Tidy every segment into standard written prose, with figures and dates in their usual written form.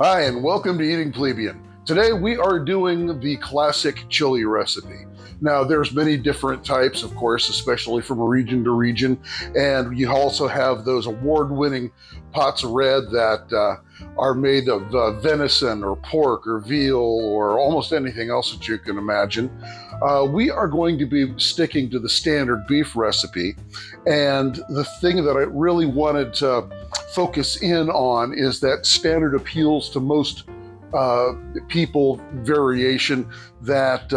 Hi, and welcome to Eating Plebian. Today we are doing the classic chili recipe. Now, there's many different types, of course, especially from region to region, and you also have those award-winning pots of red that are made of venison or pork or veal or almost anything else that you can imagine. We are going to be sticking to the standard beef recipe, and the thing that I really wanted to focus in on is that standard appeals to most people variation that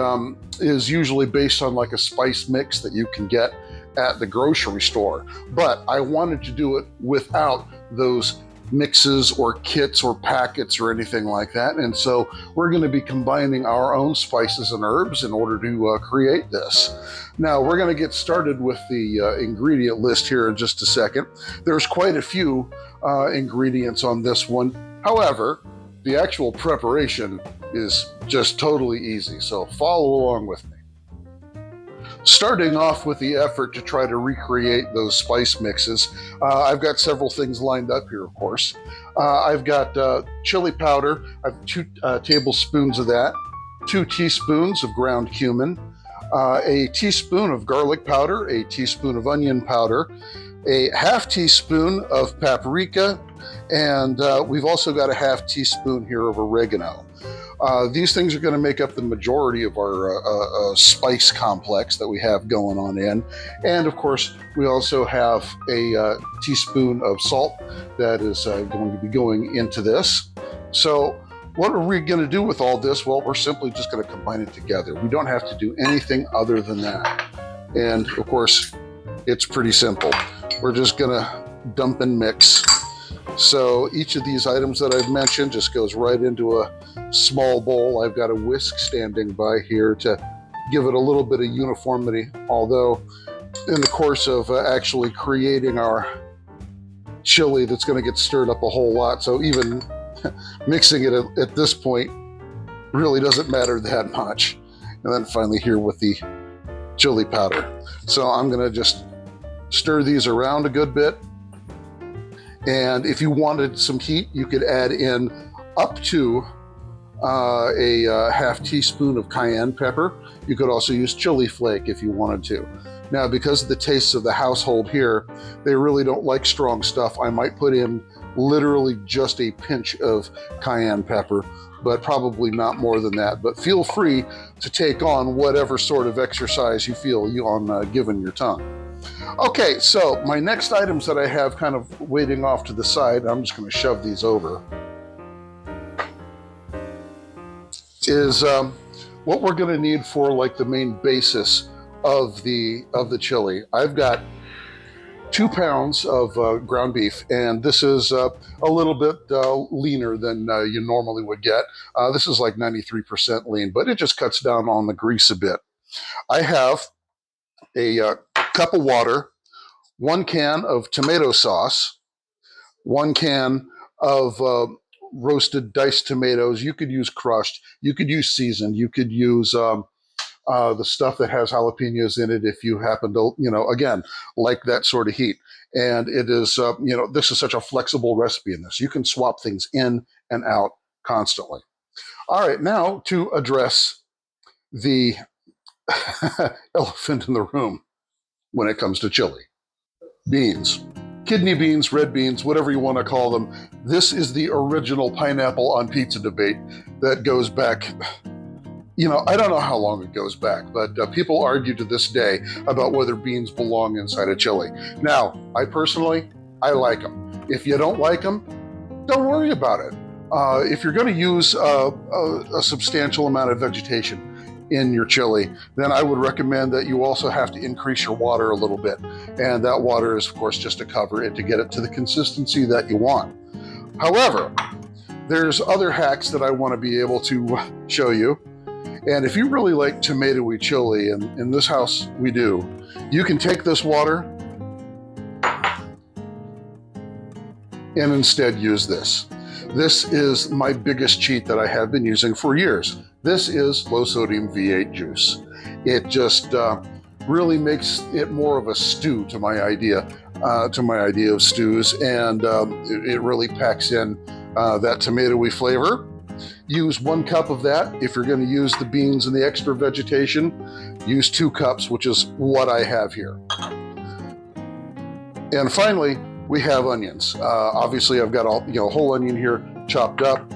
is usually based on like a spice mix that you can get at the grocery store. But I wanted to do it without those mixes or kits or packets or anything like that. And so we're going to be combining our own spices and herbs in order to create this. Now we're going to get started with the ingredient list here in just a second. There's quite a few ingredients on this one. However, the actual preparation is just totally easy, so follow along with me. Starting off with the effort to try to recreate those spice mixes, I've got several things lined up here, of course. I've got chili powder. I have 2 tablespoons of that, 2 teaspoons of ground cumin, a teaspoon of garlic powder, a teaspoon of onion powder, a half teaspoon of paprika, and we've also got a half teaspoon here of oregano. These things are going to make up the majority of our spice complex that we have going on in. And of course, we also have a teaspoon of salt that is going to be going into this. So what are we going to do with all this? Well, we're simply just going to combine it together. We don't have to do anything other than that. And of course, it's pretty simple. We're just going to dump and mix. So each of these items that I've mentioned just goes right into a small bowl. I've got a whisk standing by here to give it a little bit of uniformity, although in the course of actually creating our chili, that's going to get stirred up a whole lot. So even mixing it at this point really doesn't matter that much. And then finally here with the chili powder. So I'm going to just stir these around a good bit. And if you wanted some heat, you could add in up to a half teaspoon of cayenne pepper. You could also use chili flake if you wanted to. Now, because of the tastes of the household here, they really don't like strong stuff. I might put in literally just a pinch of cayenne pepper, but probably not more than that. But feel free to take on whatever sort of exercise you feel on giving your tongue. Okay, so my next items that I have kind of waiting off to the side, I'm just going to shove these over, is what we're going to need for like the main basis of the chili. I've got 2 pounds of ground beef, and this is a little bit leaner than you normally would get. This is like 93% lean, but it just cuts down on the grease a bit. I have a cup of water, 1 can of tomato sauce, 1 can of roasted diced tomatoes. You could use crushed, you could use seasoned, you could use the stuff that has jalapenos in it if you happen to, again, like that sort of heat. And it is, this is such a flexible recipe in this. You can swap things in and out constantly. All right, now to address the elephant in the room when it comes to chili. Beans. Kidney beans, red beans, whatever you want to call them. This is the original pineapple on pizza debate that goes back, I don't know how long it goes back, but people argue to this day about whether beans belong inside a chili. Now, I personally like them. If you don't like them, don't worry about it. If you're going to use a substantial amount of vegetation in your chili, then I would recommend that you also have to increase your water a little bit. And that water is, of course, just to cover it, to get it to the consistency that you want. However, there's other hacks that I want to be able to show you. And if you really like tomatoey chili, and in this house we do, you can take this water and instead use this. This is my biggest cheat that I have been using for years. This is low sodium V8 juice. It just really makes it more of a stew to my idea of stews, and it really packs in that tomatoey flavor. Use 1 cup of that. If you're going to use the beans and the extra vegetation, use 2 cups, which is what I have here. And finally, we have onions. Obviously, I've got a whole onion here chopped up.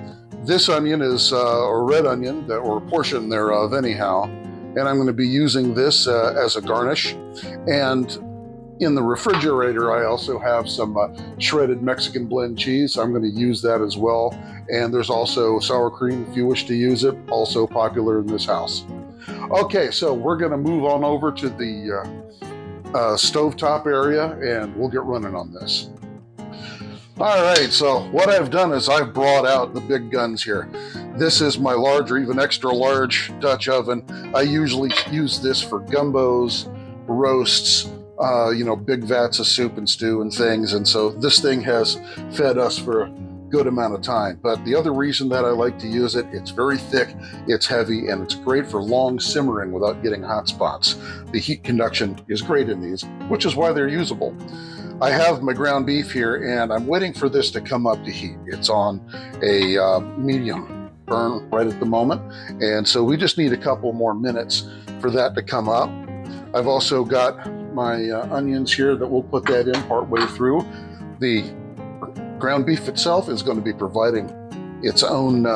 This onion is a red onion, or a portion thereof anyhow, and I'm going to be using this as a garnish. And in the refrigerator, I also have some shredded Mexican blend cheese. I'm going to use that as well. And there's also sour cream if you wish to use it, also popular in this house. Okay, so we're going to move on over to the stovetop area, and we'll get running on this. All right, so what I've done is I've brought out the big guns here. This is my large or even extra large Dutch oven. I usually use this for gumbos, roasts, big vats of soup and stew and things. And so this thing has fed us for a good amount of time. But the other reason that I like to use it, it's very thick, it's heavy, and it's great for long simmering without getting hot spots. The heat conduction is great in these, which is why they're usable. I have my ground beef here, and I'm waiting for this to come up to heat. It's on a medium burn right at the moment, and so we just need a couple more minutes for that to come up. I've also got my onions here that we'll put that in partway through. The ground beef itself is going to be providing its own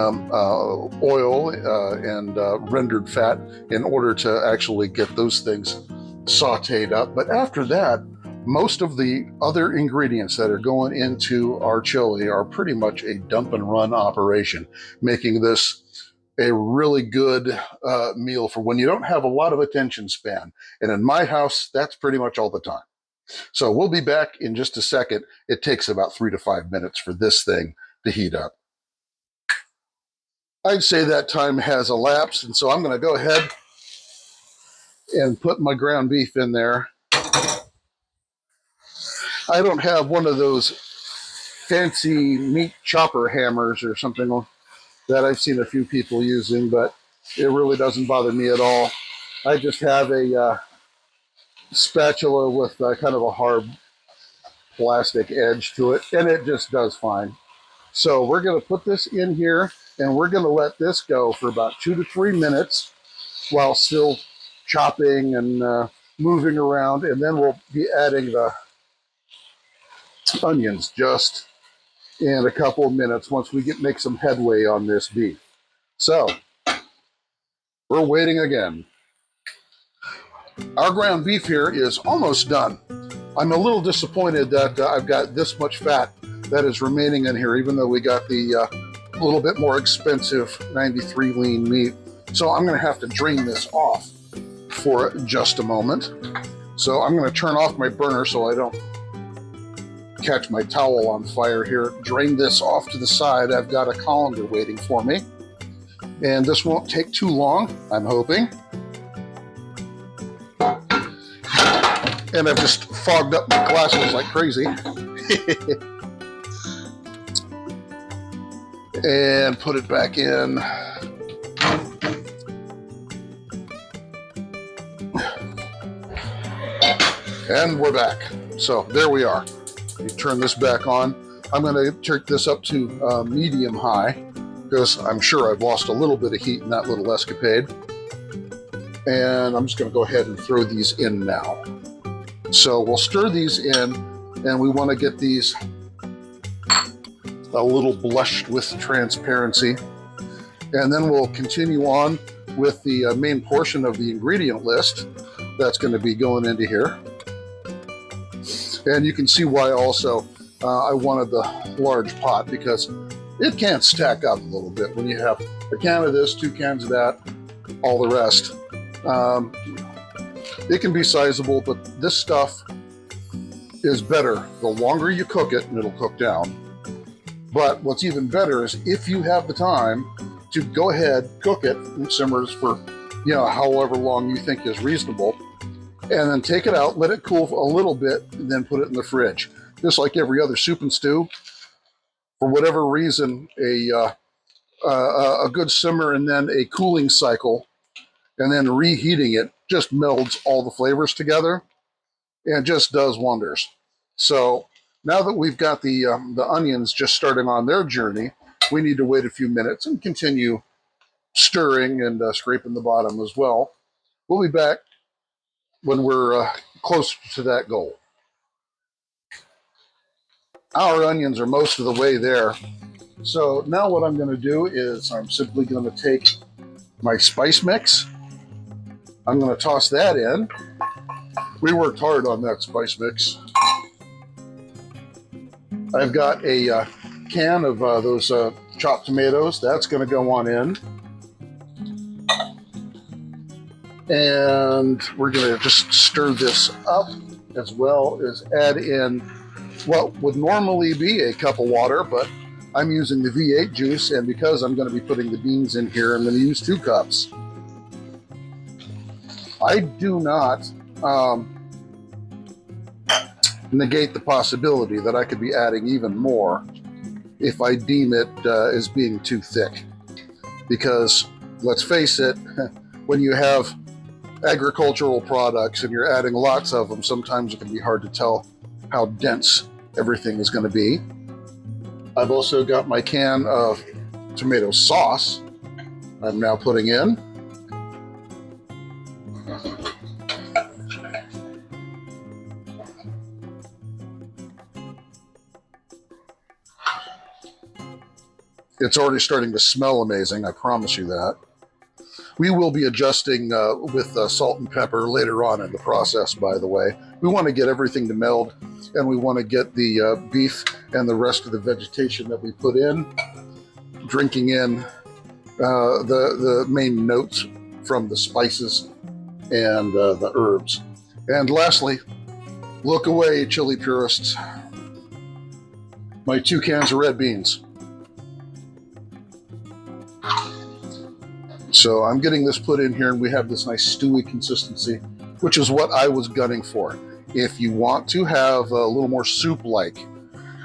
oil and rendered fat in order to actually get those things sauteed up. But after that, most of the other ingredients that are going into our chili are pretty much a dump and run operation, making this a really good meal for when you don't have a lot of attention span. And in my house, that's pretty much all the time. So we'll be back in just a second. It takes about 3 to 5 minutes for this thing to heat up. I'd say that time has elapsed, and so I'm going to go ahead and put my ground beef in there. I don't have one of those fancy meat chopper hammers or something that I've seen a few people using, but it really doesn't bother me at all. I just have a spatula with kind of a hard plastic edge to it, and it just does fine. So we're going to put this in here, and we're going to let this go for about 2 to 3 minutes while still chopping and moving around, and then we'll be adding the onions just in a couple of minutes once we make some headway on this beef. So we're waiting again. Our ground beef here is almost done. I'm a little disappointed that I've got this much fat that is remaining in here, even though we got the little bit more expensive 93 lean meat. So I'm going to have to drain this off for just a moment. So I'm going to turn off my burner so I don't catch my towel on fire here. Drain this off to the side. I've got a colander waiting for me. And this won't take too long, I'm hoping. And I've just fogged up my glasses like crazy. And put it back in. And we're back. So there we are. You turn this back on. I'm going to turn this up to medium high because I'm sure I've lost a little bit of heat in that little escapade. And I'm just going to go ahead and throw these in now. So we'll stir these in, and we want to get these a little blushed with transparency. And then we'll continue on with the main portion of the ingredient list that's going to be going into here. And you can see why also I wanted the large pot, because it can stack up a little bit when you have a can of this, 2 cans of that, all the rest. It can be sizable, but this stuff is better the longer you cook it, and it'll cook down. But what's even better is if you have the time to go ahead, cook it in simmers for, however long you think is reasonable, and then take it out, let it cool a little bit, and then put it in the fridge. Just like every other soup and stew, for whatever reason, a good simmer and then a cooling cycle, and then reheating it just melds all the flavors together and just does wonders. So now that we've got the onions just starting on their journey, we need to wait a few minutes and continue stirring and scraping the bottom as well. We'll be back when we're close to that goal. Our onions are most of the way there. So now what I'm going to do is I'm simply going to take my spice mix. I'm going to toss that in. We worked hard on that spice mix. I've got a can of those chopped tomatoes. That's going to go on in. And we're going to just stir this up, as well as add in what would normally be a cup of water, but I'm using the V8 juice, and because I'm going to be putting the beans in here, I'm going to use 2 cups. I do not negate the possibility that I could be adding even more if I deem it as being too thick. Because, let's face it, when you have agricultural products and you're adding lots of them, sometimes it can be hard to tell how dense everything is going to be. I've also got my can of tomato sauce I'm now putting in. It's already starting to smell amazing, I promise you that. We will be adjusting with salt and pepper later on in the process, by the way. We want to get everything to meld, and we want to get the beef and the rest of the vegetation that we put in, drinking in the main notes from the spices and the herbs. And lastly, look away, chili purists. My 2 cans of red beans. So I'm getting this put in here, and we have this nice stewy consistency, which is what I was gunning for. If you want to have a little more soup-like,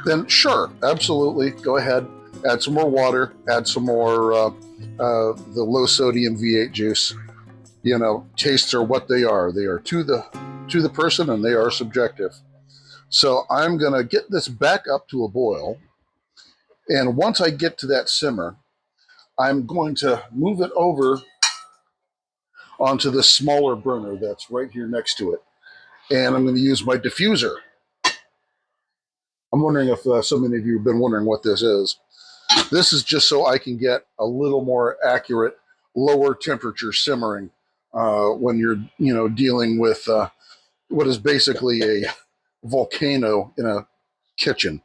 then sure, absolutely, go ahead, add some more water, add some more the low-sodium V8 juice. You know, tastes are what they are. They are to the person, and they are subjective. So I'm going to get this back up to a boil, and once I get to that simmer, I'm going to move it over onto this smaller burner that's right here next to it. And I'm going to use my diffuser. I'm wondering if so many of you have been wondering what this is. This is just so I can get a little more accurate, lower temperature simmering when you're dealing with what is basically a volcano in a kitchen.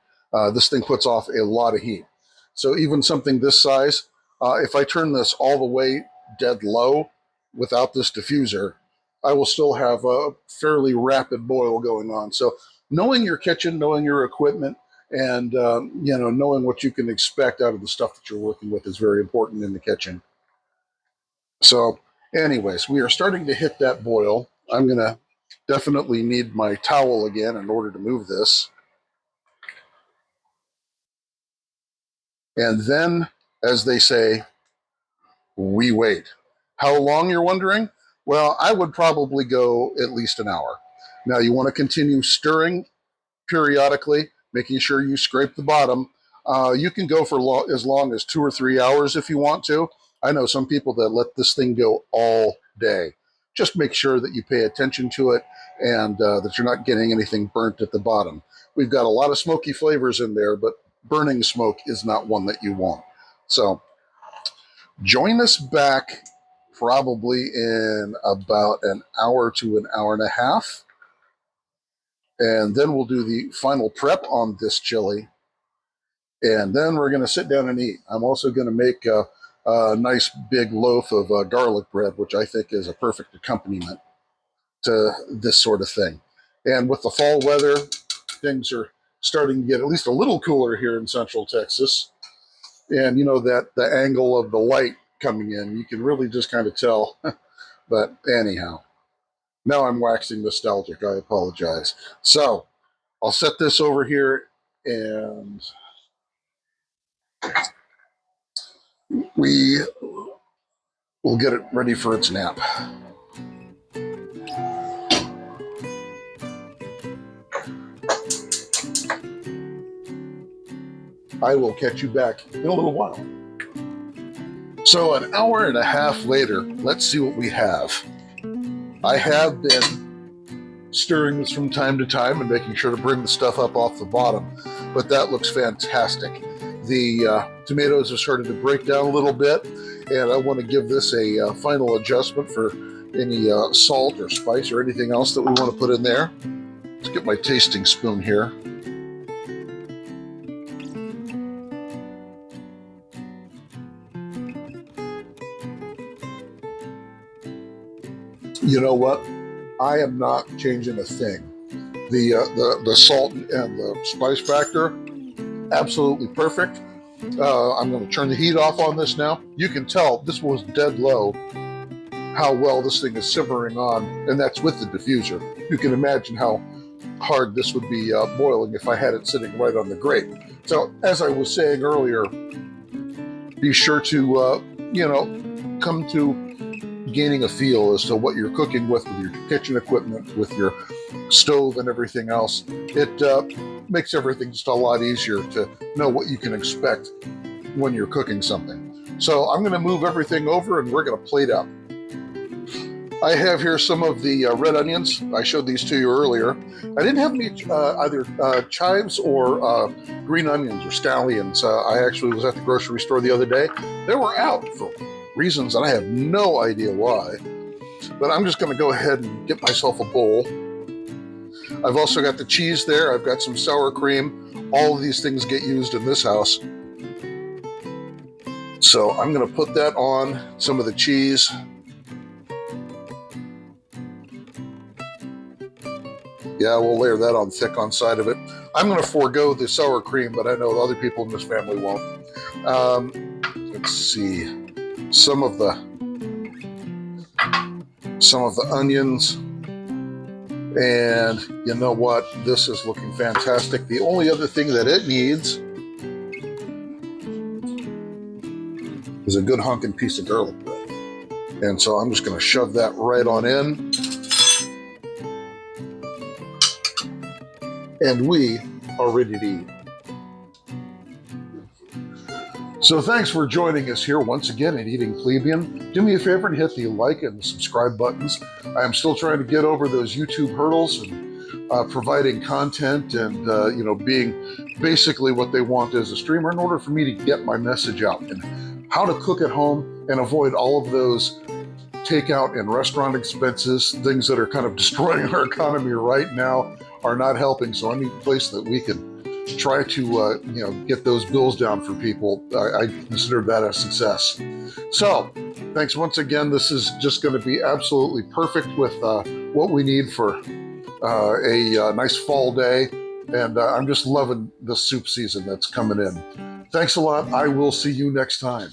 This thing puts off a lot of heat. So even something this size, if I turn this all the way dead low without this diffuser, I will still have a fairly rapid boil going on. So knowing your kitchen, knowing your equipment, and knowing what you can expect out of the stuff that you're working with is very important in the kitchen. So anyways, we are starting to hit that boil. I'm going to definitely need my towel again in order to move this. And then, as they say, we wait. How long, you're wondering? Well, I would probably go at least an hour. Now, you want to continue stirring periodically, making sure you scrape the bottom. You can go for as long as 2 or 3 hours if you want to. I know some people that let this thing go all day. Just make sure that you pay attention to it and that you're not getting anything burnt at the bottom. We've got a lot of smoky flavors in there, but burning smoke is not one that you want. So join us back probably in about an hour to an hour and a half. And then we'll do the final prep on this chili. And then we're going to sit down and eat. I'm also going to make a nice big loaf of garlic bread, which I think is a perfect accompaniment to this sort of thing. And with the fall weather, things are starting to get at least a little cooler here in Central Texas. And that the angle of the light coming in, you can really just kind of tell. But anyhow, now I'm waxing nostalgic. I apologize. So I'll set this over here, and we will get it ready for its nap. I will catch you back in a little while. So an hour and a half later, let's see what we have. I have been stirring this from time to time and making sure to bring the stuff up off the bottom, but that looks fantastic. The tomatoes have started to break down a little bit, and I want to give this a final adjustment for any salt or spice or anything else that we want to put in there. Let's get my tasting spoon here. You know what? I am not changing a thing. The salt and the spice factor, absolutely perfect. I'm going to turn the heat off on this now. You can tell this was dead low, how well this thing is simmering on, and that's with the diffuser. You can imagine how hard this would be boiling if I had it sitting right on the grate. So as I was saying earlier, be sure to, come to gaining a feel as to what you're cooking with your kitchen equipment, with your stove and everything else. It makes everything just a lot easier to know what you can expect when you're cooking something. So I'm going to move everything over and we're going to plate up. I have here some of the red onions. I showed these to you earlier. I didn't have any either chives or green onions or scallions. I actually was at the grocery store the other day. They were out for reasons and I have no idea why. But I'm just going to go ahead and get myself a bowl. I've also got the cheese there. I've got some sour cream. All of these things get used in this house. So I'm going to put that on some of the cheese. Yeah, we'll layer that on thick on side of it. I'm going to forego the sour cream, but I know other people in this family won't. Let's see. Some of the onions. And you know what? This is looking fantastic. The only other thing that it needs is a good hunking piece of garlic bread. And so I'm just going to shove that right on in. And we are ready to eat. So thanks for joining us here once again at Eating Plebian. Do me a favor and hit the like and subscribe buttons. I am still trying to get over those YouTube hurdles and providing content and being basically what they want as a streamer in order for me to get my message out and how to cook at home and avoid all of those takeout and restaurant expenses, things that are kind of destroying our economy right now are not helping. So any place that we can try to get those bills down for people, I consider that a success. So thanks once again. This is just going to be absolutely perfect with what we need for a nice fall day. And I'm just loving the soup season that's coming in. Thanks a lot. I will see you next time.